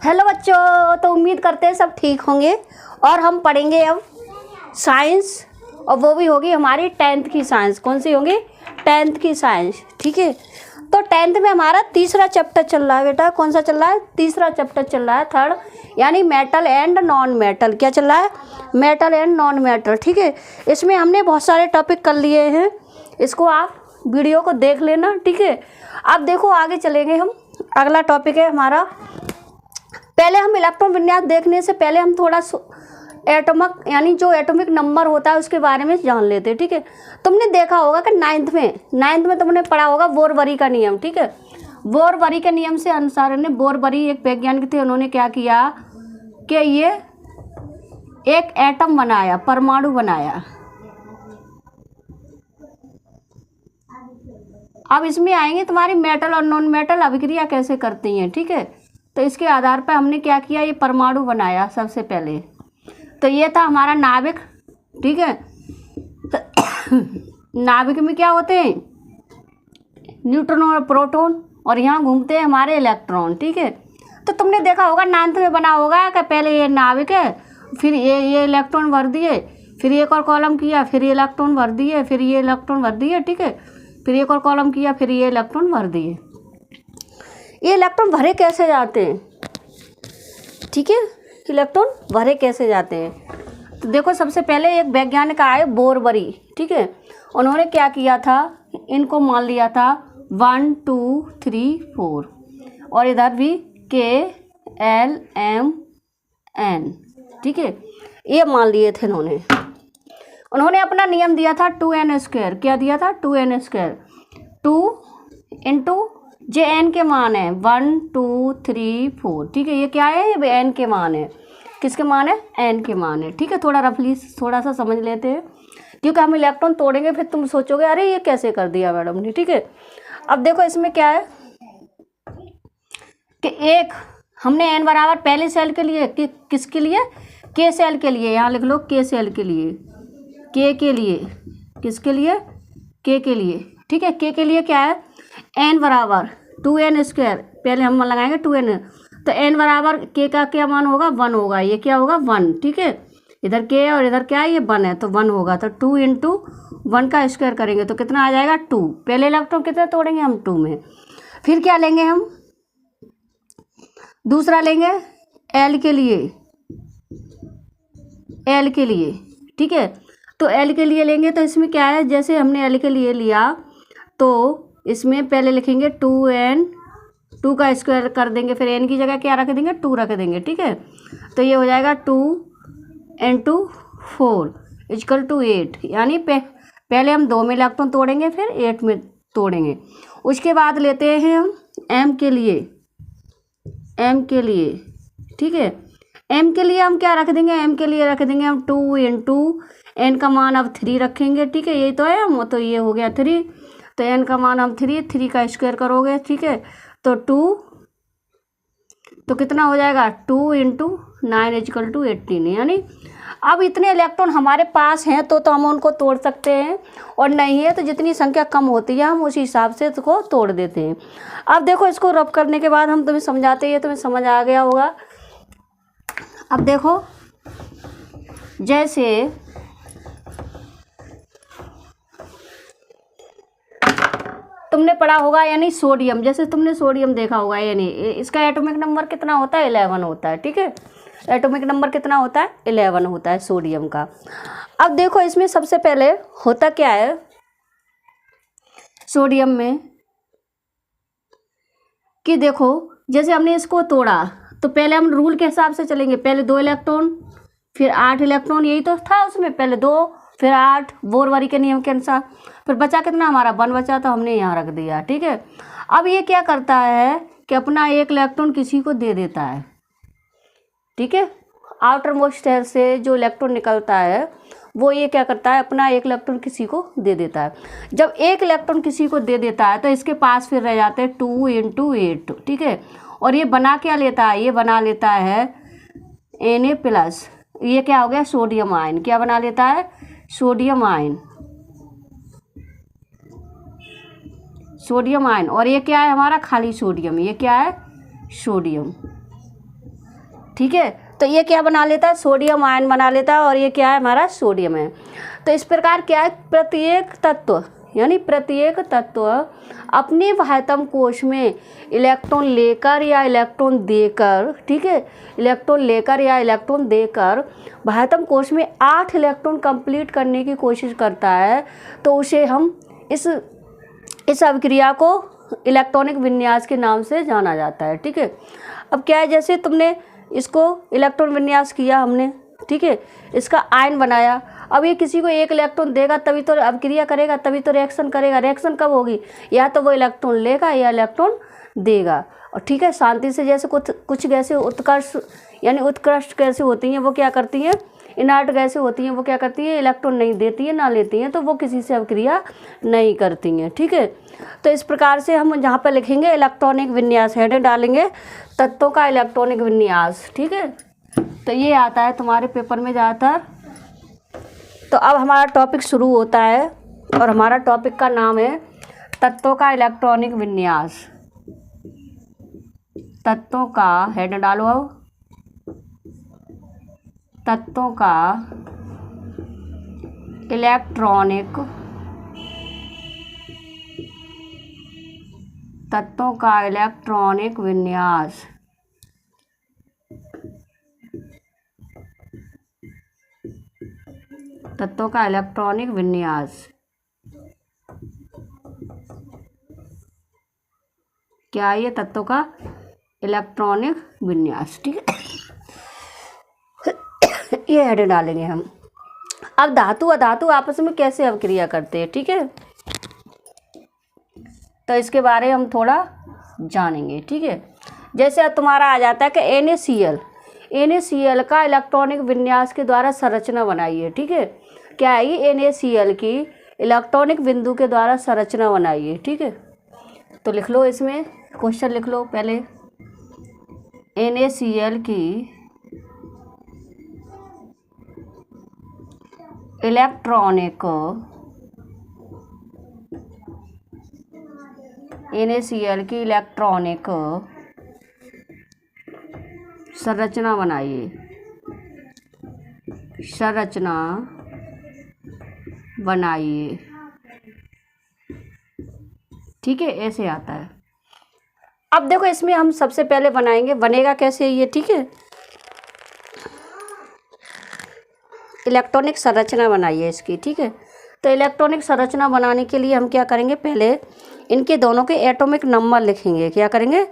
Hello बच्चों, तो उम्मीद करते हैं सब ठीक होंगे। और हम पढ़ेंगे अब साइंस, और वो भी होगी हमारी 10th की साइंस। कौन सी होगी? 10th की साइंस। ठीक है, तो 10th में हमारा तीसरा चैप्टर चल रहा है बेटा। कौन सा चल रहा है? तीसरा चैप्टर चल रहा है, थर्ड, यानी मेटल एंड नॉन मेटल। क्या चल रहा है? Metal and non metal. ठीक है, इसमें हमने बहुत सारे टॉपिक कर लिए हैं, इसको आप वीडियो को देख लेना। ठीक है, अब देखो आगे चलेंगे हम। अगला टॉपिक है हमारा, पहले हम इलेक्ट्रॉन विन्यास देखने से पहले हम थोड़ा एटॉमिक, यानी जो एटॉमिक नंबर होता है उसके बारे में जान लेते हैं। ठीक है, तुमने देखा होगा कि नाइन्थ में तुमने पढ़ा होगा बोरबरी का नियम। ठीक है, बोरबरी के नियम से अनुसार ने बोरबरी एक वैज्ञानिक थे, उन्होंने क्या किया कि ये एक एटम बनाया, परमाणु बनाया। अब इसमें आएंगे तुम्हारी मेटल और नॉन मेटल अभिक्रिया कैसे करती हैं। ठीक है, तो इसके आधार पर हमने क्या किया, ये परमाणु बनाया सबसे पहले। तो ये था हमारा नाभिक। ठीक है, तो नाभिक में क्या होते हैं? न्यूट्रॉन और प्रोटॉन, और यहाँ घूमते हैं हमारे इलेक्ट्रॉन। ठीक है, तो तुमने देखा होगा 9th में बना होगा कि पहले ये नाभिक है, फिर ये इलेक्ट्रॉन भर दिए, फिर एक और कॉलम किया, फिर ये इलेक्ट्रॉन भर दिए, फिर ये इलेक्ट्रॉन भर दिए। ठीक है, फिर एक और कॉलम किया, फिर ये इलेक्ट्रॉन भर दिए। ये इलेक्ट्रॉन भरे कैसे जाते हैं? ठीक है, इलेक्ट्रॉन भरे कैसे जाते हैं? तो देखो, सबसे पहले एक वैज्ञानिक आए बोरबरी। ठीक है, उन्होंने क्या किया था, इनको मान लिया था 1 2 3 4, और इधर भी KLMN। ठीक है, ये मान लिए थे उन्होंने अपना नियम दिया था 2n²। क्या दिया था? 2n²। 2 इंटू जे एन के मान है 1 2 3 4। ठीक है, ये क्या है? ये एन के मान है। किसके मान है? एन के मान है। ठीक है, थोड़ा रफली थोड़ा सा समझ लेते हैं, क्योंकि हम इलेक्ट्रॉन तोड़ेंगे फिर तुम सोचोगे अरे ये कैसे कर दिया मैडम ने। ठीक है, अब देखो इसमें क्या है कि एक हमने एन बराबर पहले सेल के लिए, किसके लिए? के सेल के लिए। यहाँ लिख लो के सेल के लिए, के लिए, किसके लिए? के लिए। ठीक है, के लिए क्या है? एन बराबर 2n²। पहले हम लगाएंगे 2n, तो एन बराबर के का क्या मान होगा? 1 होगा। ये क्या होगा? 1। ठीक है, इधर के और इधर क्या है? ये 1 है, तो 1 होगा। तो 2 इंटू 1 का स्क्वायर करेंगे तो कितना आ जाएगा? 2। पहले इलेक्ट्रॉन कितने तोड़ेंगे हम? 2 में। फिर क्या लेंगे हम? दूसरा लेंगे एल के लिए, एल के लिए। ठीक है, तो एल के लिए लेंगे तो इसमें क्या है, जैसे हमने एल के लिए लिया तो इसमें पहले लिखेंगे 2n, 2 का स्क्वायर कर देंगे, फिर n की जगह क्या रख देंगे? 2 रख देंगे। ठीक है, तो ये हो जाएगा 2 इंटू 4 इक्वल टू 8, यानी पहले हम 2 में इलेक्ट्रॉन तोड़ेंगे फिर 8 में तोड़ेंगे। उसके बाद लेते हैं हम m के लिए, m के लिए। ठीक है, m के लिए हम क्या रख देंगे? m के लिए रख देंगे हम 2 इंटू n का मान अब 3 रखेंगे। ठीक है, यही तो है हम, तो ये हो गया 3, तो n का मान हम 3 का स्क्वायर करोगे। ठीक है, तो 2, तो कितना हो जाएगा? 2 इंटू 9 इक्वल टू 18। यानी अब इतने इलेक्ट्रॉन हमारे पास हैं तो हम उनको तोड़ सकते हैं, और नहीं है तो जितनी संख्या कम होती है हम उसी हिसाब से इसको तोड़ देते हैं। अब देखो, इसको रब करने के बाद हम तुम्हें समझाते हैं, तुम्हें समझ आ गया होगा। अब देखो, जैसे तुमने पढ़ा होगा यानी सोडियम, जैसे तुमने सोडियम देखा होगा, यानी इसका एटॉमिक नंबर कितना होता है? 11 होता है। ठीक है, एटॉमिक नंबर कितना होता है? 11 होता है सोडियम का। अब देखो, इसमें सबसे पहले होता क्या है सोडियम में, कि देखो जैसे हमने इसको तोड़ा तो पहले हम रूल के हिसाब से चलेंगे, पहले 2 इलेक्ट्रॉन फिर 8 इलेक्ट्रॉन, यही तो था उसमें, पहले 2 फिर 8 बोरबरी के नियम के अनुसार। फिर बचा कितना? हमारा 1 बचा, तो हमने यहाँ रख दिया। ठीक है, अब ये क्या करता है कि अपना एक इलेक्ट्रॉन किसी को दे देता है। ठीक है, आउटर मोस्ट शेल से जो इलेक्ट्रॉन निकलता है वो ये क्या करता है, अपना एक इलेक्ट्रॉन किसी को दे देता है। जब एक इलेक्ट्रॉन किसी को दे देता है तो इसके पास फिर रह जाते हैं 2 इंटू 8। ठीक है, और ये बना क्या लेता है? ये बना लेता है Na+। ये क्या हो गया? Sodium ion. क्या बना लेता है? Sodium ion. सोडियम आयन, और ये क्या है हमारा? खाली सोडियम। ये क्या है? सोडियम। ठीक है। तो ये क्या बना लेता है, सोडियम आयन बना लेता है, और ये क्या है, हमारा सोडियम है। तो इस प्रकार क्या है, प्रत्येक तत्व यानी प्रत्येक तत्व अपने बाह्यतम कोश में इलेक्ट्रॉन लेकर या इलेक्ट्रॉन देकर, ठीक है, इलेक्ट्रॉन लेकर या इलेक्ट्रॉन देकर बाह्यतम कोश में 8 इलेक्ट्रॉन कंप्लीट करने की कोशिश करता है। तो उसे हम इस अभिक्रिया को इलेक्ट्रॉनिक विन्यास के नाम से जाना जाता है, ठीक है। अब क्या है, जैसे तुमने इसको इलेक्ट्रॉन विन्यास किया हमने, ठीक है, इसका आयन बनाया। अब ये किसी को एक इलेक्ट्रॉन देगा तभी तो अभिक्रिया करेगा, तभी तो रिएक्शन करेगा। रिएक्शन कब होगी, या तो वो इलेक्ट्रॉन लेगा या इलेक्ट्रॉन देगा। और ठीक है, शांति से जैसे कुछ गैसें उत्कर्ष यानी उत्कृष्ट गैसें होती हैं, वो क्या करती हैं, इनर्ट गैसें होती हैं, वो क्या करती हैं, इलेक्ट्रॉन नहीं देती हैं, ना लेती हैं, तो वो किसी से अभिक्रिया नहीं करती हैं, ठीक है। तो इस प्रकार से हम जहाँ पर लिखेंगे इलेक्ट्रॉनिक विन्यास, हेडिंग डालेंगे तत्वों का इलेक्ट्रॉनिक विन्यास, ठीक है। तो ये आता है तुम्हारे पेपर में ज़्यादातर। तो अब हमारा टॉपिक शुरू होता है, और हमारा टॉपिक का नाम है तत्वों का इलेक्ट्रॉनिक विन्यास। तत्वों का, हेड डालो, अब तत्वों का इलेक्ट्रॉनिक विन्यास। तत्वों का इलेक्ट्रॉनिक विन्यास क्या है, ये तत्वों का इलेक्ट्रॉनिक विन्यास, ठीक है। ये हेड डालेंगे हम। अब धातु अधातु आपस में कैसे अभिक्रिया करते हैं, ठीक है, तो इसके बारे में हम थोड़ा जानेंगे, ठीक है। जैसे अब तुम्हारा आ जाता है कि NaCl का इलेक्ट्रॉनिक विन्यास के द्वारा संरचना बनाइए, ठीक है। क्या है ये, NaCl की इलेक्ट्रॉनिक बिंदु के द्वारा संरचना बनाइए, ठीक है। तो लिख लो, इसमें क्वेश्चन लिख लो पहले, NaCl की इलेक्ट्रॉनिक संरचना बनाइए, ठीक है, ऐसे आता है। अब देखो, इसमें हम सबसे पहले बनाएंगे, बनेगा कैसे ये, ठीक है। इलेक्ट्रॉनिक संरचना बनाइए इसकी, ठीक है। तो इलेक्ट्रॉनिक संरचना बनाने के लिए हम क्या करेंगे, पहले इनके दोनों के एटॉमिक नंबर लिखेंगे। क्या करेंगे,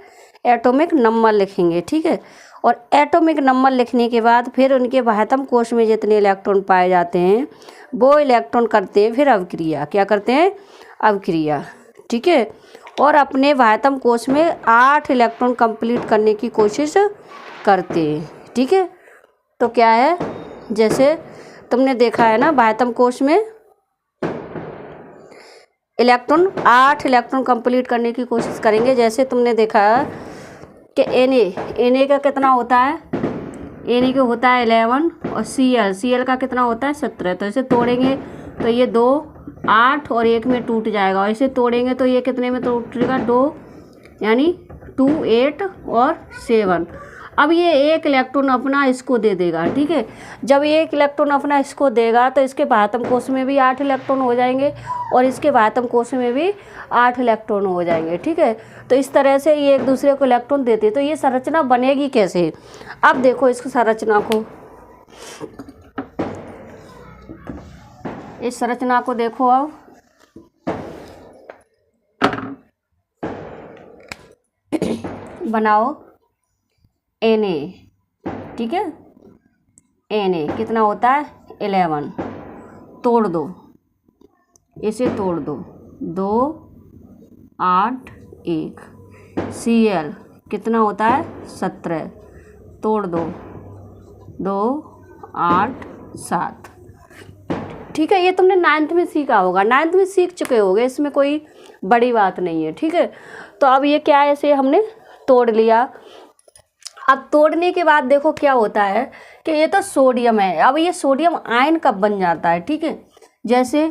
एटॉमिक नंबर लिखेंगे, ठीक है। और एटॉमिक नंबर लिखने के बाद फिर उनके बाह्यतम कोश में जितने इलेक्ट्रॉन पाए जाते हैं वो इलेक्ट्रॉन करते हैं फिर अभिक्रिया। क्या करते हैं, अभिक्रिया, ठीक है। और अपने बाह्यतम कोश में 8 इलेक्ट्रॉन कंप्लीट करने की कोशिश करते हैं, ठीक है। तो क्या है, जैसे तुमने देखा है ना, बाह्यतम कोश में 8 इलेक्ट्रॉन कंप्लीट करने की कोशिश करेंगे। जैसे तुमने देखा कि Na का कितना होता है, Na का होता है 11, और Cl का कितना होता है 17। तो इसे तोड़ेंगे तो ये 2 8 और 1 में टूट जाएगा, और इसे तोड़ेंगे तो ये कितने में टूटेगा, 2 यानी 2 8 और 7। अब ये एक इलेक्ट्रॉन अपना इसको दे देगा, ठीक है। जब ये एक इलेक्ट्रॉन अपना इसको देगा तो इसके बाह्यतम कोश में भी 8 इलेक्ट्रॉन हो जाएंगे, और इसके बाह्यतम कोश में भी 8 इलेक्ट्रॉन हो जाएंगे, ठीक है। तो इस तरह से ये एक दूसरे को इलेक्ट्रॉन देते हैं। तो ये संरचना बनेगी कैसे, अब देखो इस संरचना को, इस संरचना को देखो। अब बनाओ Na, ठीक है। Na कितना होता है 11, तोड़ दो, इसे तोड़ दो, 2 8 1। Cl कितना होता है 17, तोड़ दो, 2 8 7, ठीक है। ये तुमने 9th में सीखा होगा, 9th में सीख चुके होगे, इसमें कोई बड़ी बात नहीं है, ठीक है। तो अब ये क्या है, इसे हमने तोड़ लिया। अब तोड़ने के बाद देखो क्या होता है कि ये तो सोडियम है। अब ये सोडियम आयन कब बन जाता है, ठीक है। जैसे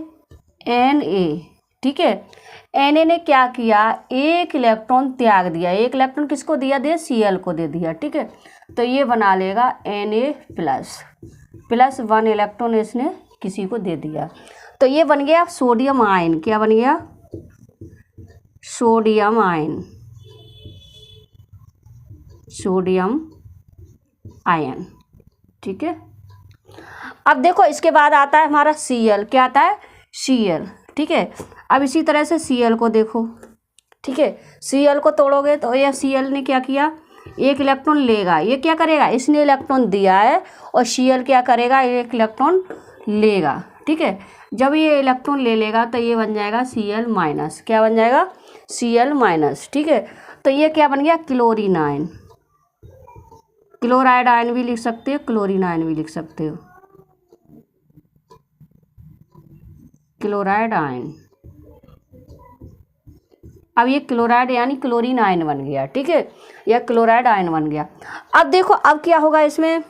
Na, ठीक है, Na ने क्या किया, एक इलेक्ट्रॉन त्याग दिया। एक इलेक्ट्रॉन किसको दिया, दे Cl को दे दिया, ठीक है। तो ये बना लेगा Na+ 1 इलेक्ट्रॉन इसने किसी को दे दिया। तो ये बन गया सोडियम आयन। क्या बन गया? Sodium ion, sodium ion. ठीक है, अब देखो इसके बाद आता है हमारा Cl। क्या आता है? Cl। ठीक है, अब इसी तरह से Cl को देखो। ठीक है, Cl को तोड़ोगे तो ये Cl ने क्या किया? एक इलेक्ट्रॉन लेगा। ये क्या करेगा? इसने इलेक्ट्रॉन दिया है और Cl क्या करेगा? एक इलेक्ट्रॉन लेगा। ठीक है, जब ये इलेक्ट्रॉन ले लेगा तो ये बन जाएगा Cl-। क्या बन जाएगा? Cl-। ठीक है, तो ये क्या बन गया? Chlorine ion. क्लोराइड आयन भी लिख सकते हो, क्लोरीन आयन भी लिख सकते हो। Chloride ion. अब ये क्लोराइड यानी क्लोरीन आयन बन गया। ठीक है, यह क्लोराइड आयन बन गया। अब देखो अब क्या होगा इसमें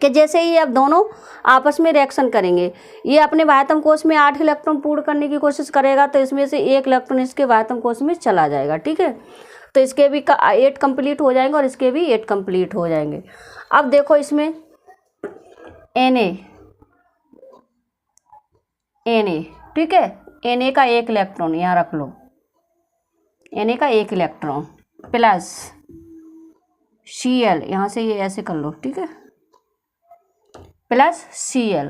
कि जैसे ही अब दोनों आपस में रिएक्शन करेंगे, ये अपने वायतम कोश में 8 इलेक्ट्रॉन पूर्ण करने की कोशिश करेगा तो इसमें से 1 इलेक्ट्रॉन इसके वायतम कोश में चला जाएगा। ठीक है, तो इसके भी 8 कंप्लीट हो जाएंगे और इसके भी 8 कंप्लीट हो जाएंगे। अब देखो इसमें Na। ठीक है, Na का 1 इलेक्ट्रॉन यहाँ रख लो, Na का 1 इलेक्ट्रॉन प्लस Cl, यहाँ से ये ऐसे कर लो। ठीक है, प्लस Cl।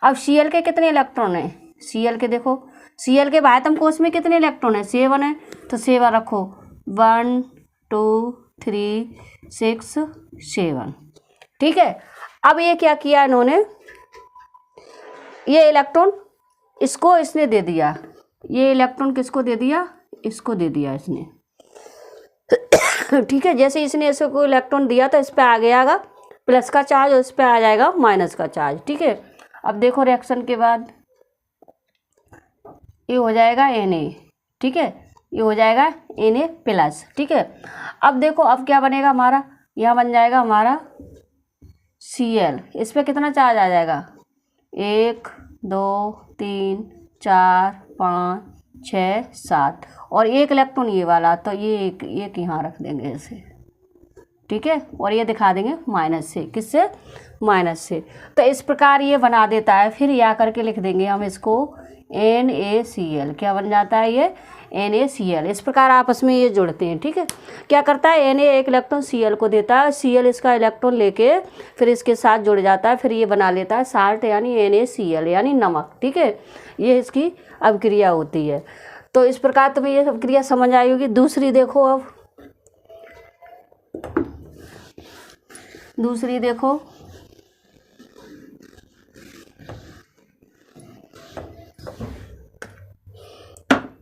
अब Cl के कितने इलेक्ट्रॉन हैं? Cl के देखो, Cl के वायतम कोश में कितने इलेक्ट्रॉन है? 7 है, तो 7 रखो। 1 2 3 6 7। ठीक है, अब ये क्या किया इन्होंने? ये इलेक्ट्रॉन इसको इसने दे दिया। ये इलेक्ट्रॉन किसको दे दिया? इसको दे दिया इसने। ठीक है, जैसे इसने इसको इलेक्ट्रॉन दिया तो इस पर आ गया प्लस का चार्ज और इस पर आ जाएगा माइनस का चार्ज। ठीक है, अब देखो रिएक्शन के बाद ये हो जाएगा Na। ठीक है, ये हो जाएगा Na+। ठीक है, अब देखो अब क्या बनेगा हमारा? यहाँ बन जाएगा हमारा Cl। इस पर कितना चार्ज आ जाएगा? 1 2 3 4 5 6 7 और 1 इलेक्ट्रॉन ये वाला, तो ये एक यहाँ रख देंगे ऐसे। ठीक है, और ये दिखा देंगे माइनस से। किससे? माइनस से। तो इस प्रकार ये बना देता है। फिर या करके लिख देंगे हम इसको NaCl। क्या बन जाता है ये? NaCl। इस प्रकार आपस में ये जुड़ते हैं। ठीक है, क्या करता है? Na एक इलेक्ट्रॉन Cl को देता है, Cl इसका इलेक्ट्रॉन लेके फिर इसके साथ जुड़ जाता है, फिर ये बना लेता है साल्ट यानी NaCl यानी नमक। ठीक है, ये इसकी अभिक्रिया होती है। तो इस प्रकार तुम्हें ये अभिक्रिया समझ आई होगी। दूसरी देखो, अब दूसरी देखो,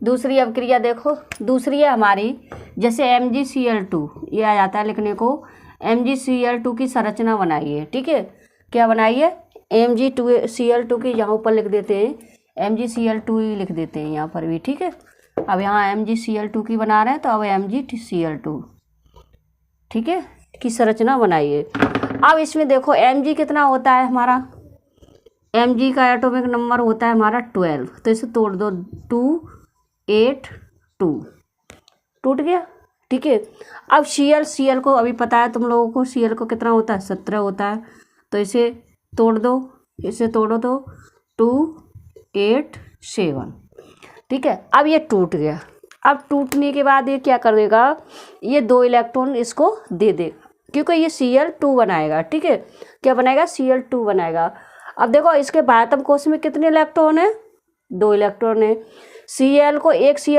दूसरी अभिक्रिया देखो। दूसरी है हमारी जैसे MgCl2, ये आ जाता है लिखने को। MgCl2 की संरचना बनाइए। ठीक है, क्या बनाइए? MgCl2 की यहाँ ऊपर लिख देते हैं, MgCl2 ही लिख देते हैं यहाँ पर भी। ठीक है, अब यहाँ MgCl2 की बना रहे हैं तो अब MgCl2 ठीक है की संरचना बनाइए। अब इसमें देखो Mg कितना होता है हमारा? Mg का एटॉमिक नंबर होता है हमारा 12, तो इसे तोड़ दो 2 8 2, टूट गया। ठीक है, अब Cl को अभी पता है तुम लोगों को, Cl को कितना होता है? 17 होता है, तो इसे तोड़ दो, इसे तोड़ो तो 2 8 7। ठीक है, अब ये टूट गया। अब टूटने के बाद ये क्या करेगा? ये 2 इलेक्ट्रॉन इसको दे देगा क्योंकि ये Cl2 बनाएगा। ठीक है, क्या बनाएगा? Cl2 बनाएगा। अब देखो इसके वायतम कोश में कितने इलेक्ट्रॉन है? 2 इलेक्ट्रॉन है। Cl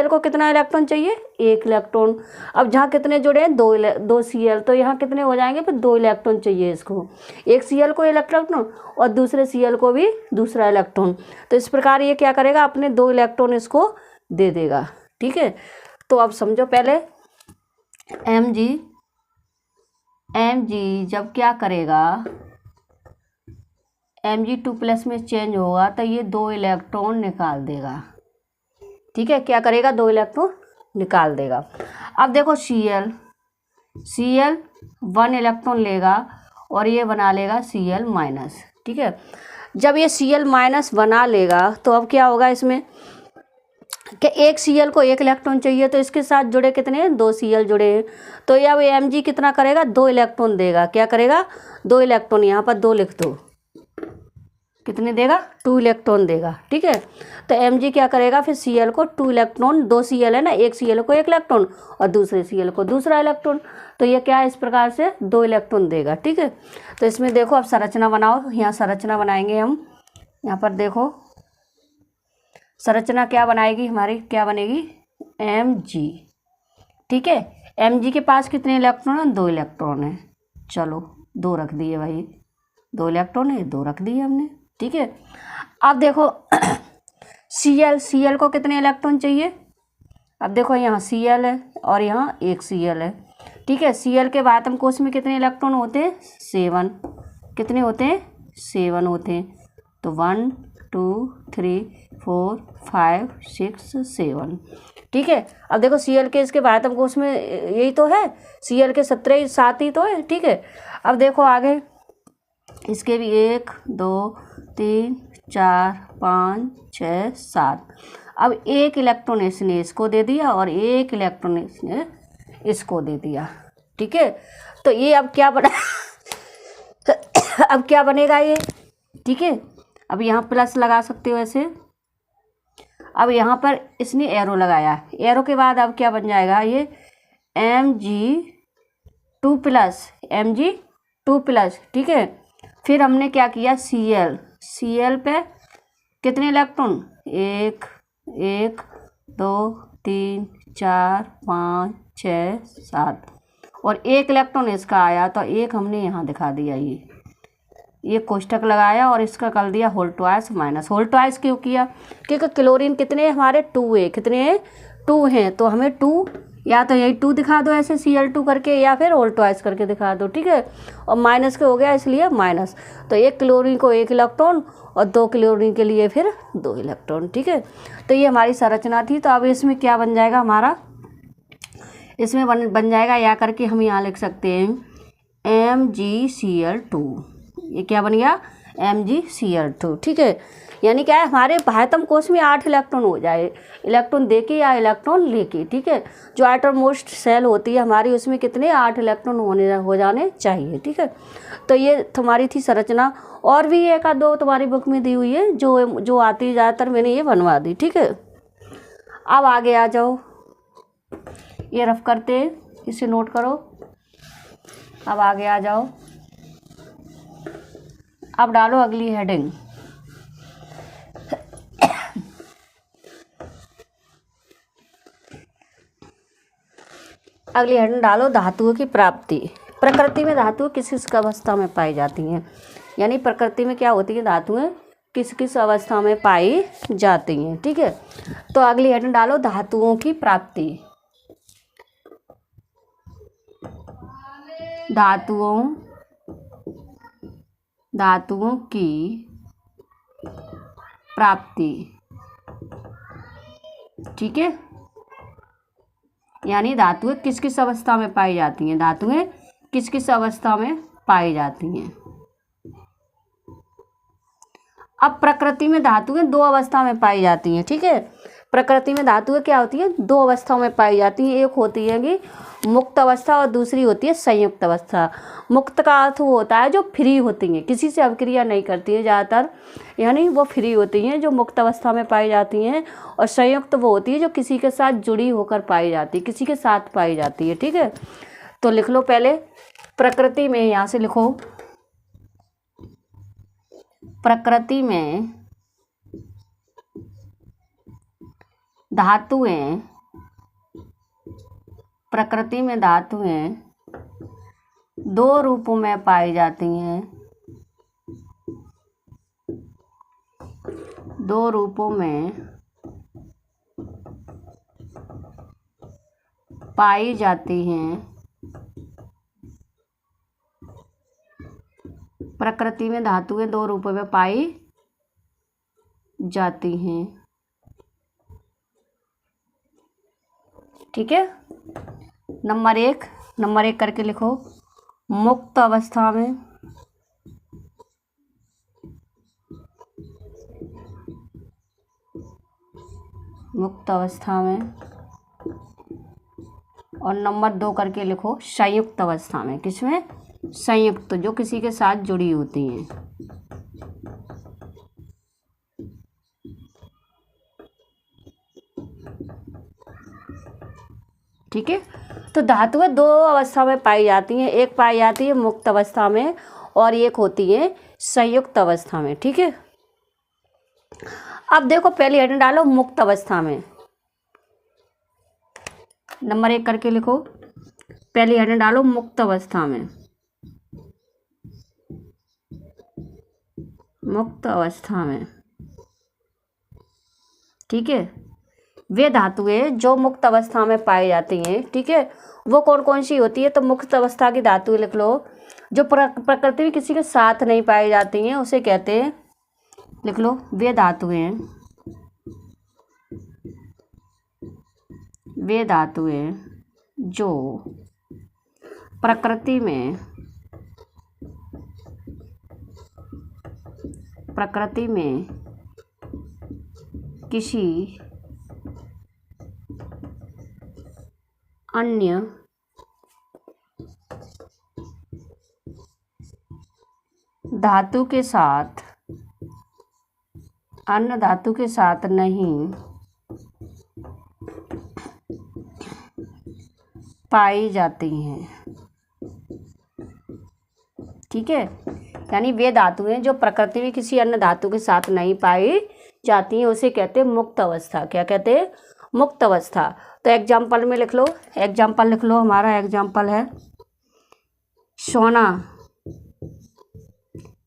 को कितना इलेक्ट्रॉन चाहिए? 1 इलेक्ट्रॉन। अब जहाँ कितने जुड़े हैं? 2 Cl, तो यहाँ कितने हो जाएंगे? फिर 2 इलेक्ट्रॉन चाहिए इसको। एक Cl को इलेक्ट्रॉन और दूसरे Cl को भी दूसरा इलेक्ट्रॉन। तो इस प्रकार ये क्या करेगा? अपने 2 इलेक्ट्रॉन इसको दे देगा। ठीक है, तो अब समझो पहले Mg जब क्या करेगा? Mg2+ में चेंज होगा तो ये 2 इलेक्ट्रॉन निकाल देगा। ठीक है, क्या करेगा? 2 इलेक्ट्रॉन निकाल देगा। अब देखो Cl 1 इलेक्ट्रॉन लेगा और ये बना लेगा Cl-। ठीक है, जब ये Cl- बना लेगा तो अब क्या होगा इसमें? कि एक Cl को एक इलेक्ट्रॉन चाहिए, तो इसके साथ जुड़े कितने हैं, 2 Cl जुड़े हैं, तो ये अब Mg कितना करेगा, 2 इलेक्ट्रॉन देगा। क्या करेगा, 2 इलेक्ट्रॉन, यहाँ पर 2 लिख दो, कितने देगा, 2 इलेक्ट्रॉन देगा। ठीक है, तो Mg क्या करेगा फिर Cl को 2 इलेक्ट्रॉन, 2 Cl है ना, एक Cl को एक इलेक्ट्रॉन और दूसरे Cl को दूसरा इलेक्ट्रॉन, तो ये क्या है, इस प्रकार से 2 इलेक्ट्रॉन देगा। ठीक है, तो इसमें देखो अब संरचना बनाओ, यहाँ संरचना बनाएंगे हम। यहाँ पर देखो संरचना क्या बनाएगी हमारी, क्या बनेगी, Mg। ठीक है, Mg के पास कितने इलेक्ट्रॉन हैं, 2 इलेक्ट्रॉन है। चलो 2 रख दिए भाई, 2 इलेक्ट्रॉन है, 2 रख दिए हमने। ठीक है, अब देखो Cl को कितने इलेक्ट्रॉन चाहिए, अब देखो यहाँ Cl है और यहाँ एक Cl है। ठीक है, Cl के आत्म कोश में कितने इलेक्ट्रॉन होते हैं, 7। कितने होते हैं, 7 होते हैं। तो 1 2 3 4 5 6 7। ठीक है, अब देखो Cl के इसके आत्म कोश में यही तो है, Cl के 7 ही तो है। ठीक है, अब देखो आगे इसके भी 1 2 3 4 5 6 7। अब एक इलेक्ट्रॉन इसने इसको दे दिया और एक इलेक्ट्रॉन इसने इसको दे दिया। ठीक है, तो ये अब क्या बना अब क्या बनेगा ये। ठीक है, अब यहाँ प्लस लगा सकते हो ऐसे। अब यहाँ पर इसने एरो लगाया, एरो के बाद अब क्या बन जाएगा ये, Mg2 प्लस। ठीक है, फिर हमने क्या किया, Cl पे कितने इलेक्ट्रॉन, 1 1 2 3 4 5 6 7 और एक इलेक्ट्रॉन इसका आया, तो एक हमने यहाँ दिखा दिया, ये कोष्टक लगाया और इसका कर दिया whole twice minus. Whole twice क्यों किया, क्योंकि क्लोरीन कितने हमारे 2 है, कितने हैं, 2 हैं, तो हमें 2 या तो यही 2 दिखा दो ऐसे Cl2 करके, या फिर होल ट्वाइस करके दिखा दो। ठीक है, और माइनस के हो गया इसलिए माइनस, तो एक क्लोरीन को 1 इलेक्ट्रॉन और 2 क्लोरीन के लिए फिर 2 इलेक्ट्रॉन। ठीक है, तो ये हमारी संरचना थी। तो अब इसमें क्या बन जाएगा हमारा, इसमें बन जाएगा, या करके हम यहाँ लिख सकते हैं MgCl2। ये क्या बन गया, MgCl2। ठीक है, यानी क्या है, हमारे बाह्यतम कोश में 8 इलेक्ट्रॉन हो जाए, इलेक्ट्रॉन देके या इलेक्ट्रॉन लेके। ठीक है, जो आउटरमोस्ट सेल होती है हमारी, उसमें कितने 8 इलेक्ट्रॉन हो जाने चाहिए। ठीक है, तो ये तुम्हारी थी संरचना, और भी 1 आध 2 तुम्हारी बुक में दी हुई है, जो आती है ज़्यादातर मैंने ये बनवा दी। ठीक है, अब आगे आ जाओ, ये रफ करते, इसे नोट करो। अब आगे आ जाओ, अब डालो अगली हेडिंग। अगली हेडिंग डालो, धातुओं की प्राप्ति। प्रकृति में धातुएं किस किस अवस्था में पाई जाती हैं, यानी प्रकृति में क्या होती है, धातुएं किस किस अवस्था में पाई जाती हैं। ठीक है, तो अगली हेडिंग डालो, धातुओं की प्राप्ति। धातुओं की प्राप्ति। ठीक है, यानी धातुएं किस किस अवस्था में पाई जाती हैं, धातुएं किस किस अवस्था में पाई जाती हैं। अब प्रकृति में धातुएं 2 अवस्था में पाई जाती हैं। ठीक है, प्रकृति में धातुएं क्या होती है, 2 अवस्थाओं में पाई जाती हैं। एक होती है कि मुक्त अवस्था और दूसरी होती है संयुक्त अवस्था। मुक्त का अर्थ वो होता है जो फ्री होती हैं, किसी से अभिक्रिया नहीं करती हैं ज़्यादातर, यानी वो फ्री होती हैं, जो मुक्त अवस्था में पाई जाती हैं। और संयुक्त वो होती है जो किसी के साथ जुड़ी होकर पाई जाती है, किसी के साथ पाई जाती है। ठीक है, तो लिख लो पहले प्रकृति में, यहाँ से लिखो, प्रकृति में धातुएं 2 रूपों में पाई जाती हैं, 2 रूपों में पाई जाती हैं। प्रकृति में धातुएं 2 रूपों में पाई जाती हैं। ठीक है, नंबर 1 करके लिखो, मुक्त अवस्था में मुक्त अवस्था में, और नंबर 2 करके लिखो संयुक्त अवस्था में। किसमें? संयुक्त, जो किसी के साथ जुड़ी होती हैं। ठीक है, तो धातुएं 2 अवस्था में पाई जाती हैं, एक पाई जाती है मुक्त अवस्था में और एक होती है संयुक्त अवस्था में। ठीक है, अब देखो पहले हेडिंग डालो मुक्त अवस्था में, नंबर 1 करके लिखो, पहली हेडिंग डालो मुक्त अवस्था में। मुक्त अवस्था में, ठीक है, वे धातुएं जो मुक्त अवस्था में पाई जाती हैं, ठीक है, वो कौन कौन सी होती है? तो मुक्त अवस्था की धातुएं लिख लो, जो प्रकृति में किसी के साथ नहीं पाई जाती हैं, उसे कहते हैं, लिख लो, वे धातुएं जो प्रकृति में किसी अन्य धातु के साथ नहीं पाई जाती हैं। ठीक है, यानी वे धातुएं जो प्रकृति में किसी अन्य धातु के साथ नहीं पाई जाती हैं, उसे कहते हैं मुक्त अवस्था। क्या कहते हैं? मुक्त अवस्था। तो एग्जाम्पल में लिख लो, एग्जाम्पल लिख लो, हमारा एग्जाम्पल है सोना।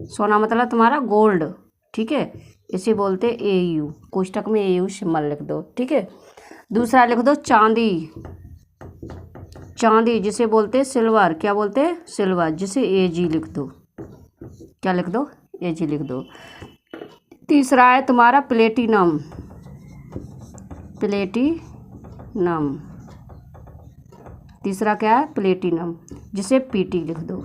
सोना मतलब तुम्हारा गोल्ड। ठीक है, इसे बोलते AU, कोष्टक में AU सिंबल लिख दो। ठीक है, दूसरा लिख दो चांदी। चांदी जिसे बोलते सिल्वर, क्या बोलते हैं? सिल्वर, जिसे AG लिख दो। क्या लिख दो? AG लिख दो। तीसरा है तुम्हारा प्लेटिनम। प्लेटिनम, तीसरा क्या है? प्लेटिनम, जिसे PT लिख दो।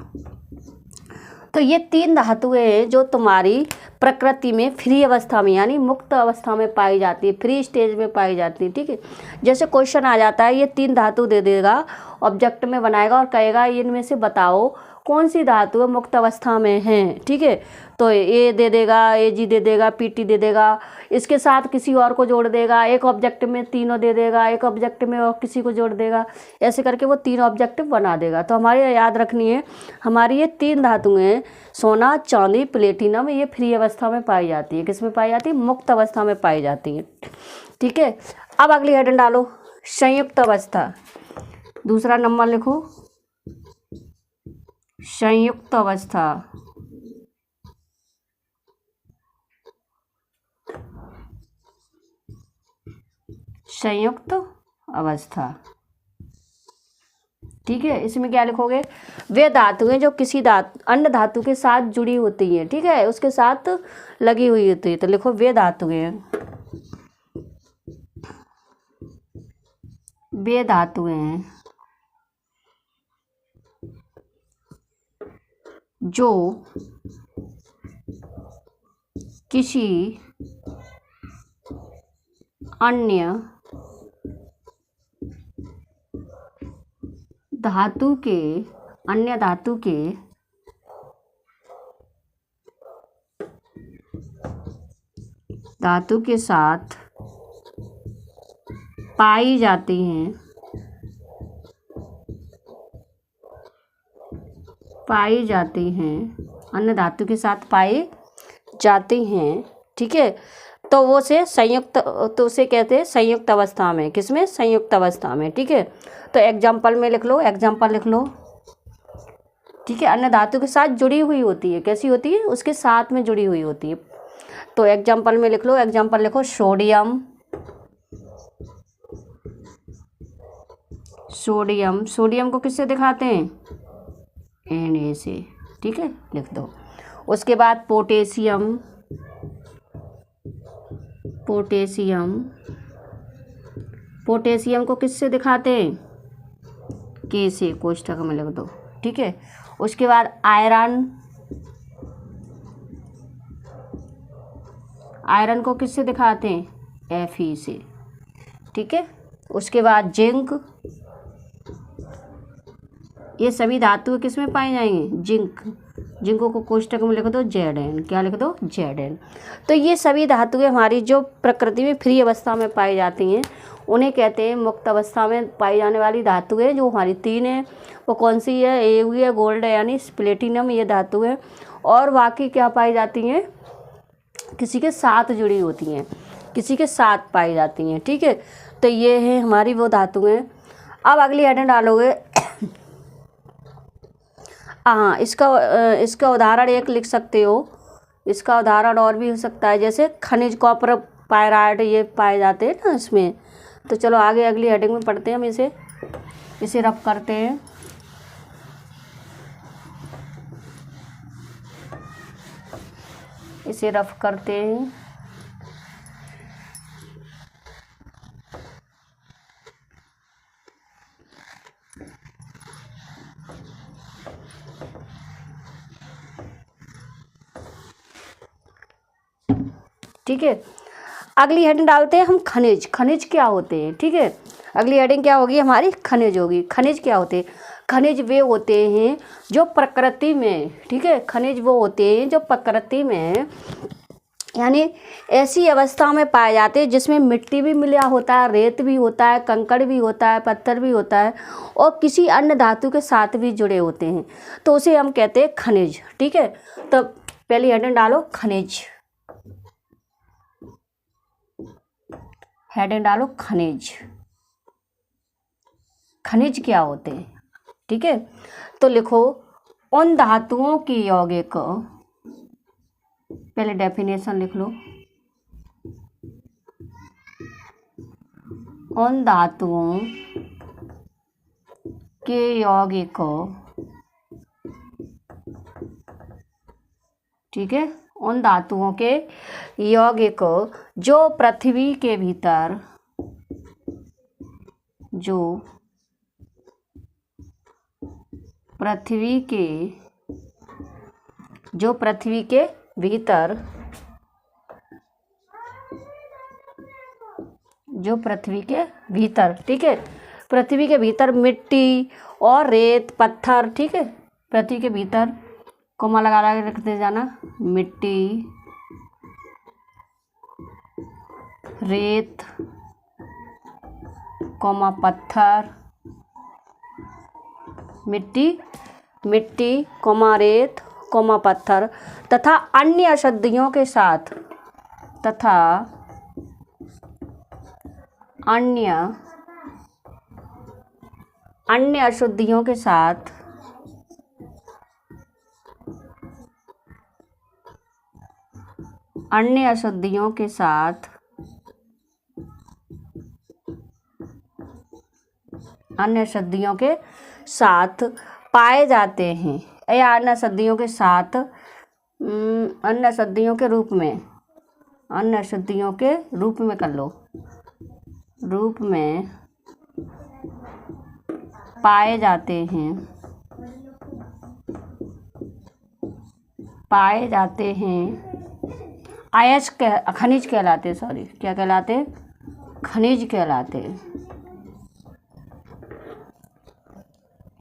तो ये 3 धातुएं जो तुम्हारी प्रकृति में फ्री अवस्था में यानी मुक्त अवस्था में पाई जाती है, फ्री स्टेज में पाई जाती है। ठीक है, जैसे क्वेश्चन आ जाता है, ये 3 धातु दे देगा, ऑब्जेक्ट में बनाएगा और कहेगा इनमें से बताओ कौन सी धातु मुक्त अवस्था में है। ठीक है, तो A दे देगा, AG दे देगा, PT दे देगा, इसके साथ किसी और को जोड़ देगा, एक ऑब्जेक्ट में तीनों दे देगा, एक ऑब्जेक्ट में और किसी को जोड़ देगा, ऐसे करके वो 3 ऑब्जेक्टिव बना देगा। तो हमारे याद रखनी है, हमारी ये 3 धातुएं सोना, चांदी, प्लेटिनम, ये फ्री अवस्था में पाई जाती है। किस में पाई जाती है? मुक्त अवस्था में पाई जाती है। ठीक है, अब अगली हेडिंग डालो संयुक्त अवस्था। दूसरा नंबर लिखो संयुक्त अवस्था। संयुक्त अवस्था, ठीक है, इसमें क्या लिखोगे? वे धातुएं जो किसी अन्य धातु के साथ जुड़ी होती हैं, ठीक है, उसके साथ लगी हुई होती है। तो लिखो वे धातुएं जो किसी अन्य धातु के साथ पाई जाती हैं, अन्य धातु के साथ पाई जाती हैं। ठीक है, तो वो से संयुक्त, तो उसे कहते हैं संयुक्त अवस्था में। किसमें? संयुक्त अवस्था में। ठीक है, तो एग्जाम्पल में लिख लो, एग्जाम्पल लिख लो। ठीक है, अन्य धातु के साथ जुड़ी हुई होती है। कैसी होती है? उसके साथ में जुड़ी हुई होती है। तो एग्जाम्पल में लिख लो, एग्जाम्पल लिखो सोडियम। सोडियम को किससे दिखाते हैं? Na से। ठीक है, लिख दो। उसके बाद पोटेशियम को किससे दिखाते हैं? K से, कोष्ठक में लिख दो। ठीक है, उसके बाद आयरन को किससे दिखाते हैं? Fe से। ठीक है। उसके बाद जिंक, ये सभी धातु किस में पाए जाएंगे? जिंक। जिंको को कोष्टक में लिख दो Zn, क्या लिख दो? Zn। तो ये सभी धातुएं हमारी जो प्रकृति में फ्री अवस्था में पाई जाती हैं उन्हें कहते हैं मुक्त अवस्था में पाई जाने वाली धातुएं, जो हमारी 3 है। वो कौन सी है? ए है, गोल्ड है यानी प्लेटिनम, ये धातु है। और बाकी क्या पाई जाती हैं? किसी के साथ जुड़ी होती हैं, किसी के साथ पाई जाती हैं, ठीक है। तो ये है हमारी वो धातुएं। अब अगली हेडिंग डालोगे हाँ, इसका उदाहरण एक लिख सकते हो। इसका उदाहरण और भी हो सकता है, जैसे खनिज कॉपर पायराइट ये पाए जाते हैं ना इसमें। तो चलो आगे अगली हेडिंग में पढ़ते हैं हम इसे रफ करते हैं। इसे रफ करते हैं। ठीक है, अगली हेडिंग डालते हैं हम खनिज। खनिज क्या होते हैं? ठीक है, अगली हेडिंग क्या होगी हमारी? खनिज होगी। खनिज क्या होते हैं? खनिज वे होते हैं जो प्रकृति में, ठीक है, खनिज वो होते हैं जो प्रकृति में यानी ऐसी अवस्था में पाए जाते हैं जिसमें मिट्टी भी मिला होता है, रेत भी होता है, कंकड़ भी होता है, पत्थर भी होता है और किसी अन्य धातु के साथ भी जुड़े होते हैं, तो उसे हम कहते हैं खनिज। ठीक है, तो पहली हेडिंग डालो खनिज। हेडिंग डालो खनिज। खनिज क्या होते हैं? ठीक है, तो लिखो उन धातुओं की यौगिक, पहले डेफिनेशन लिख लो। उन धातुओं के यौगिक, ठीक है, उन धातुओं के यौगिक जो पृथ्वी के भीतर, जो पृथ्वी के भीतर, जो पृथ्वी के भीतर, ठीक है, पृथ्वी के भीतर मिट्टी और रेत पत्थर, ठीक है, पृथ्वी के भीतर कोमा लगा के रखते जाना, मिट्टी, रेत कोमा पत्थर, मिट्टी कोमा रेत कोमा पत्थर तथा अन्य अशुद्धियों के साथ, तथा अन्य अशुद्धियों के साथ पाए जाते हैं, या अन्य अशुद्धियों के साथ, अन्य अशुद्धियों के रूप में, अन्य अशुद्धियों के रूप में कर लो, रूप में पाए जाते हैं, खनिज कहलाते, सॉरी क्या कहलाते? खनिज कहलाते,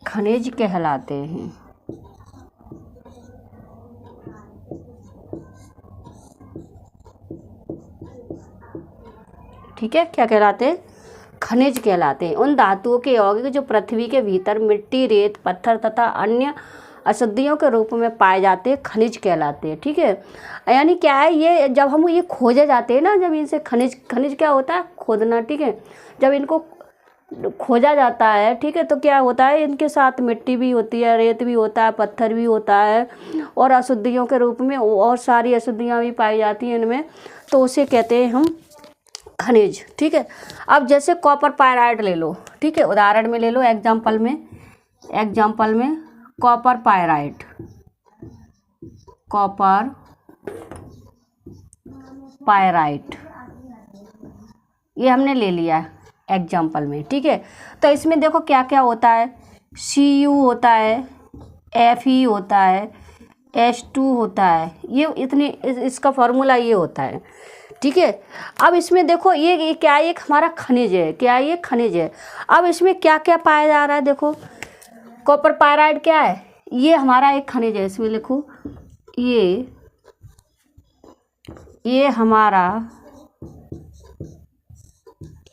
खनिज कहलाते हैं। ठीक है, क्या कहलाते हैं? खनिज कहलाते हैं। उन धातुओं के यौगिक जो पृथ्वी के भीतर मिट्टी, रेत, पत्थर तथा अन्य अशुद्धियों के रूप में पाए जाते हैं, खनिज कहलाते हैं। ठीक है, यानी क्या है, ये जब हम ये खोजे जाते हैं ना, जब इनसे खनिज क्या होता है? खोदना। ठीक है, जब इनको खोजा जाता है, ठीक है, तो क्या होता है, इनके साथ मिट्टी भी होती है, रेत भी होता है, पत्थर भी होता है और अशुद्धियों के रूप में और सारी अशुद्धियाँ भी पाई जाती हैं इनमें, तो उसे कहते हैं हम खनिज। ठीक है, अब जैसे कॉपर पायराइट ले लो, ठीक है, उदाहरण में ले लो, एग्जाम्पल में कॉपर पायराइट ये हमने ले लिया एग्जाम्पल में। ठीक है, तो इसमें देखो क्या क्या होता है, Cu होता है, Fe होता है, H2 होता है, ये इतनी इसका फॉर्मूला ये होता है। ठीक है। अब इसमें देखो ये क्या है, एक हमारा खनिज है, क्या है ये खनिज है। अब इसमें क्या क्या पाया जा रहा है, देखो कॉपर पायराइड क्या है, ये हमारा एक खनिज है। इसमें लिखो ये हमारा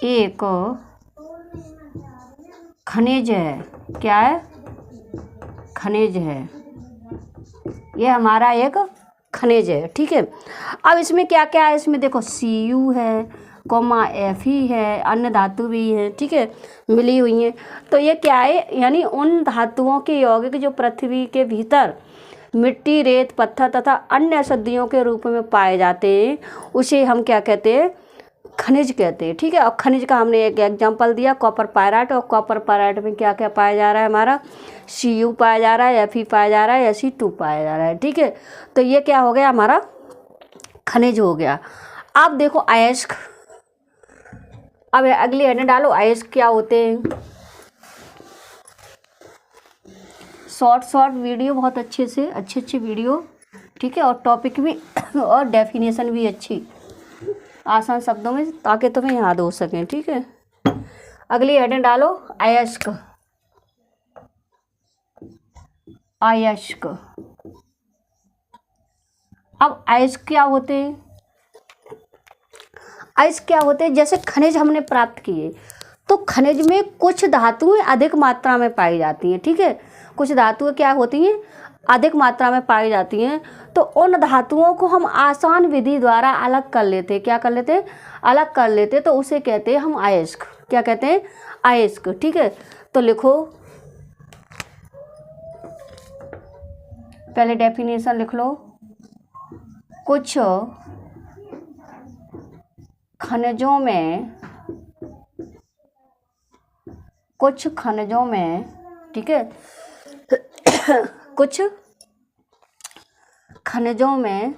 एक खनिज है। क्या है, खनिज है, ये हमारा एक खनिज है, ठीक है। अब इसमें क्या क्या है, इसमें देखो Cu है, Fe है, अन्य धातु भी है, ठीक है, मिली हुई हैं। तो ये क्या है, यानी उन धातुओं के यौगिक जो पृथ्वी के भीतर मिट्टी, रेत, पत्थर तथा अन्य औषधियों के रूप में पाए जाते हैं, उसे हम क्या कहते हैं, खनिज कहते हैं, ठीक है। और खनिज का हमने एक एग्जांपल दिया कॉपर पायराइट, और कॉपर पायराइट में क्या क्या पाया जा रहा है, हमारा Cu पाया जा रहा है, Fe पाया जा रहा है, Fe2 पाया जा रहा है, ठीक है। तो ये क्या हो गया, हमारा खनिज हो गया। अब देखो अयस्क, अब अगली हेडिंग डालो, अयस्क क्या होते हैं। शॉर्ट वीडियो, बहुत अच्छे वीडियो, ठीक है, और टॉपिक भी और डेफिनेशन भी अच्छी आसान शब्दों में, ताकि तुम्हें याद हो सकें, ठीक है। अगली हेडिंग डालो, अयस्क। अयस्क, अब अयस्क क्या होते हैं, अयस्क क्या होते हैं, जैसे खनिज हमने प्राप्त किए, तो खनिज में कुछ धातुएं अधिक मात्रा में पाई जाती हैं, ठीक है। कुछ धातुएं क्या होती हैं, अधिक मात्रा में पाई जाती हैं, तो उन धातुओं को हम आसान विधि द्वारा अलग कर लेते हैं। क्या कर लेते हैं, अलग कर लेते हैं, तो उसे कहते हैं हम अयस्क। क्या कहते हैं, अयस्क, ठीक है। तो लिखो, पहले डेफिनेशन लिख लो, कुछ खनिजों में, ठीक है, कुछ खनिजों में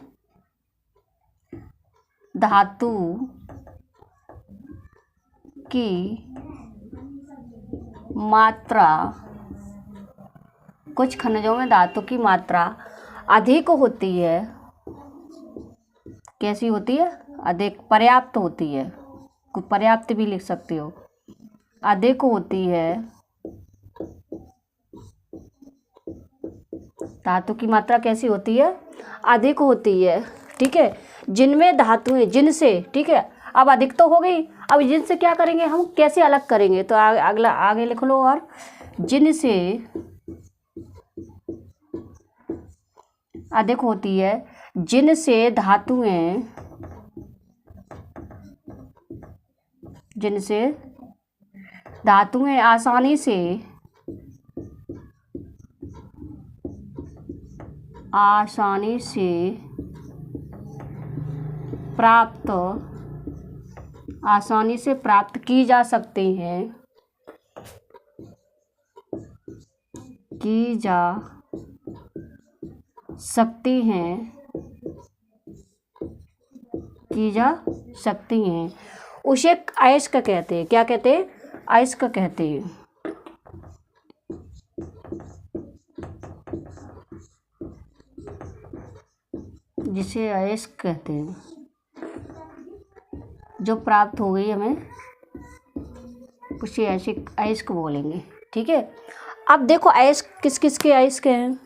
धातु की मात्रा, कुछ खनिजों में धातु की मात्रा अधिक होती है। कैसी होती है, अधिक, पर्याप्त होती है, पर्याप्त भी लिख सकते हो, अधिक होती है, धातु की मात्रा कैसी होती है, अधिक होती है, ठीक है। जिनमें धातुएं, जिनसे, ठीक है, अब अधिक तो हो गई, अब जिनसे क्या करेंगे हम, कैसे अलग करेंगे, तो अगला आगे लिख लो, और जिनसे अधिक होती है, जिनसे धातुएं आसानी से प्राप्त की जा सकती हैं, उसे अयस्क कहते हैं। क्या कहते हैं, अयस्क कहते हैं। जिसे अयस्क कहते हैं, जो प्राप्त हो गई हमें, उसे अयस्क बोलेंगे, ठीक है। अब देखो अयस्क किस किस के अयस्क हैं,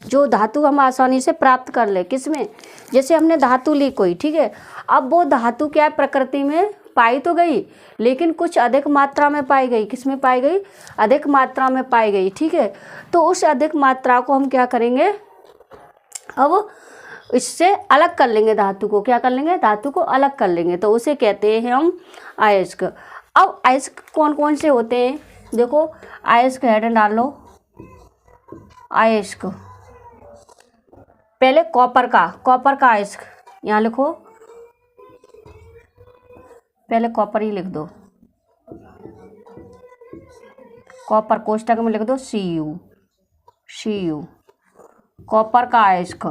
जो धातु हम आसानी से प्राप्त कर ले, किसमें, जैसे हमने धातु ली कोई, ठीक है, अब वो धातु क्या है, प्रकृति में पाई तो गई, लेकिन कुछ अधिक मात्रा में पाई गई, किसमें पाई गई, अधिक मात्रा में पाई गई, ठीक है। तो उस अधिक मात्रा को हम क्या करेंगे, अब इससे अलग कर लेंगे धातु को, क्या कर लेंगे, धातु को अलग कर लेंगे, तो उसे कहते हैं हम अयस्क। अब अयस्क कौन कौन से होते हैं, देखो अयस्क हेडिंग डाल लो, अयस्क, पहले कॉपर का अयस्क, यहाँ लिखो, पहले कॉपर ही लिख दो, कॉपर कोष्टक में लिख दो Cu, कॉपर का अयस्क।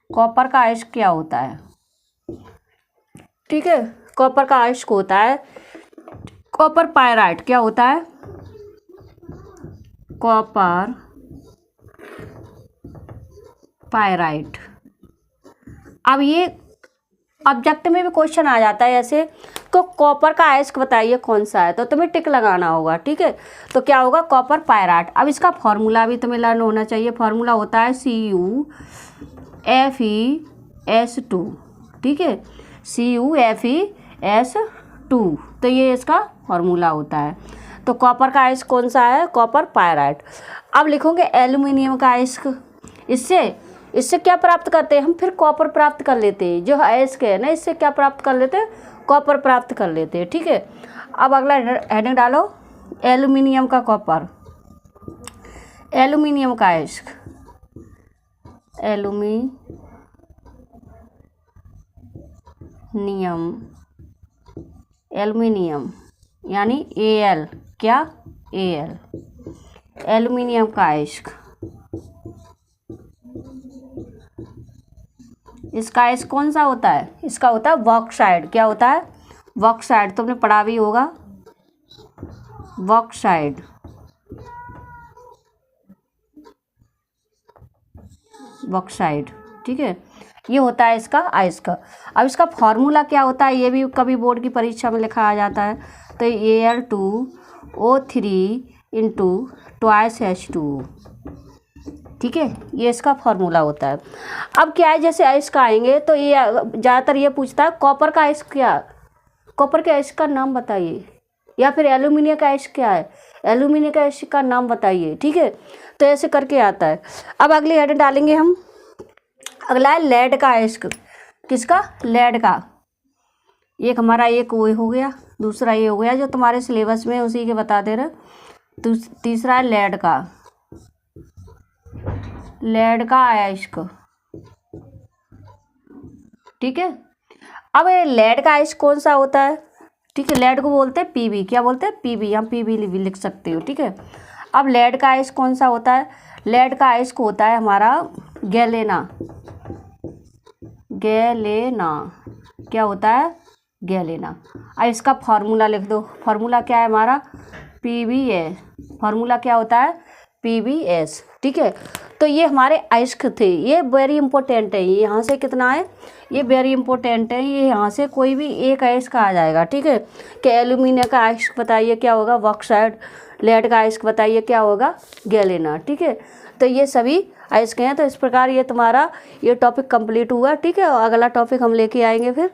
कॉपर का अयस्क क्या होता है, ठीक है, कॉपर का अयस्क होता है कॉपर पायराइट। क्या होता है, कॉपर पायराइट, अब ये ऑब्जेक्ट में भी क्वेश्चन आ जाता है ऐसे, तो कॉपर का अयस्क बताइए कौन सा है, तो तुम्हें टिक लगाना होगा, ठीक है। तो क्या होगा, कॉपर पायराइट। अब इसका फॉर्मूला भी तुम्हें लर्न होना चाहिए। फॉर्मूला होता है CuFeS2, ठीक है, CuFeS2, तो ये इसका फॉर्मूला होता है। तो कॉपर का अयस्क कौन सा है, कॉपर पायराइट। अब लिखोगे एल्यूमिनियम का अयस्क, इससे क्या प्राप्त करते हैं हम, फिर कॉपर प्राप्त कर लेते हैं। जो अयस्क है ना, इससे क्या प्राप्त कर लेते हैं, कॉपर प्राप्त कर लेते हैं, ठीक है। अब अगला हेडिंग डालो, एल्यूमिनियम का कॉपर, एल्यूमिनियम का अयस्क, एल्यूमिनियम यानी Al, क्या Al, एल्यूमिनियम का अयस्क। इसका अयस्क कौन सा होता है, इसका होता है बॉक्साइड। क्या होता है, बॉक्साइड, तुमने पढ़ा भी होगा, बॉक्साइड, बॉक्साइड, ठीक है, ये होता है इसका अयस्क। अब इसका फॉर्मूला क्या होता है, ये भी कभी बोर्ड की परीक्षा में लिखा आ जाता है। तो Al2O3 इंटू ट्वाइस H2, ठीक है, ये इसका फॉर्मूला होता है। अब क्या है, जैसे अयस्क आएंगे तो ये ज़्यादातर ये पूछता है कॉपर का अयस्क क्या, कॉपर के अयस्क का नाम बताइए, या फिर एल्यूमिनियम का अयस्क क्या है, एल्यूमिनियम का अयस्क का नाम बताइए, ठीक है। तो ऐसे करके आता है। अब अगली हेडिंग डालेंगे हम, अगला है लेड का अयस्क। किसका, लेड का। एक हमारा एक वो हो गया, दूसरा ये हो गया जो तुम्हारे सिलेबस में उसी के बता दे रहे। तीसरा है लेड का, लेड का अयस्क, ठीक है। अब ये लेड का अयस्क कौन सा होता है, ठीक है, लेड को बोलते हैं Pb, क्या बोलते हैं Pb, हम Pb भी लिख सकते हो, ठीक है। अब लेड का अयस्क कौन सा होता है, लेड का अयस्क होता है हमारा गैलेना, क्या होता है, गैलेना। अब इसका फॉर्मूला लिख दो, फॉर्मूला क्या है हमारा, PbS, फॉर्मूला क्या होता है, PbS, ठीक है। तो ये हमारे अयस्क थे, ये वेरी इंपॉर्टेंट है, ये यहाँ से कितना है, ये वेरी इंपॉर्टेंट है, ये यहाँ से कोई भी एक अयस्क आ जाएगा, ठीक है। कि एल्यूमिनियम का अयस्क बताइए क्या होगा, बॉक्साइड, लेड का अयस्क बताइए क्या होगा, गैलेना, ठीक है। तो ये सभी अयस्क हैं। तो इस प्रकार ये तुम्हारा ये टॉपिक कंप्लीट हुआ, ठीक है। अगला टॉपिक हम लेके आएंगे फिर।